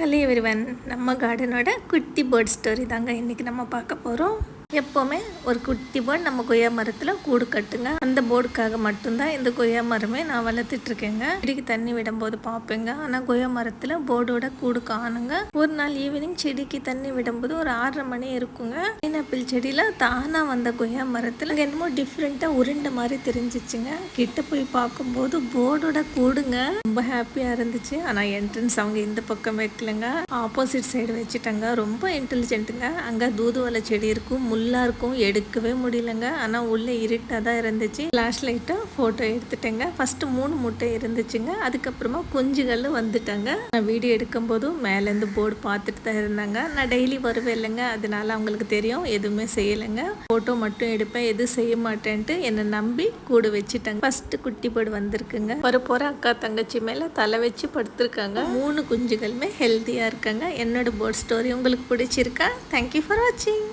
Hello everyone, நம்ம கார்டனோட குட்டி bird story தாங்க இன்றைக்கி நம்ம பார்க்க போகிறோம். எப்போவுமே ஒரு குட்டி பேர்ட் நம்ம கொய்யா மரத்தில் கூடு கட்டுங்க. அந்த போர்டுக்காக மட்டும்தான் இந்த கொய்யா மரமே நான் வளர்த்துட்ருக்கேங்க. செடிக்கு தண்ணி விடும்போது பார்ப்பேங்க. ஆனால் கொய்யா மரத்தில் போர்டோட கூடு காணுங்க. ஒரு நாள் ஈவினிங் செடிக்கு தண்ணி விடும்போது ஒரு 6:30 மணி இருக்குங்க. பைனாப்பிள் செடியில் தானாக வந்த கொய்யா மரத்தில் என்னமோ டிஃப்ரெண்ட்டாக உருண்டை மாதிரி தெரிஞ்சிச்சுங்க. கிட்ட போய் பார்க்கும்போது போர்டோட கூடுங்க. ரொம்ப ஹாப்பியாக இருந்துச்சு. ஆனால் என்ட்ரன்ஸ் அவங்க இந்த பக்கம் வைக்கலங்க, ஆப்போசிட் சைடு வச்சுட்டாங்க. ரொம்ப இன்டெலிஜென்ட்டுங்க. அங்கே தூதுவளை செடி இருக்கும், முள்ளாக இருக்கும், எடுக்கவே முடியலங்க. ஆனால் உள்ளே இருட்டாக தான் இருந்துச்சு. ஃப்ளாஷ் லைட்டாக ஃபோட்டோ எடுத்துட்டேங்க. ஃபஸ்ட்டு 3 முட்டை இருந்துச்சுங்க. அதுக்கப்புறமா குஞ்சுகள் வந்துட்டாங்க. நான் வீடியோ எடுக்கும்போது மேலேருந்து போர்டு பார்த்துட்டு தான் இருந்தாங்க. நான் டெய்லி வருவேன் இல்லைங்க, அதனால அவங்களுக்கு தெரியும் எதுவுமே செய்யலைங்க. ஃபோட்டோ மட்டும் எடுப்பேன், எதுவும் செய்ய மாட்டேன்ட்டு என்னை நம்பி கூடு வச்சுட்டாங்க. ஃபஸ்ட்டு குட்டி பேர்டு வந்திருக்குங்க. போகிற அக்கா தங்கச்சி மேலே தலை வச்சு படுத்துருக்காங்க. 3 குஞ்சுகளுமே ஹெல்த்தியாக இருக்காங்க. என்னோட பேர்ட் ஸ்டோரி உங்களுக்கு பிடிச்சிருக்கா? தேங்க்யூ ஃபார் வாட்சிங்.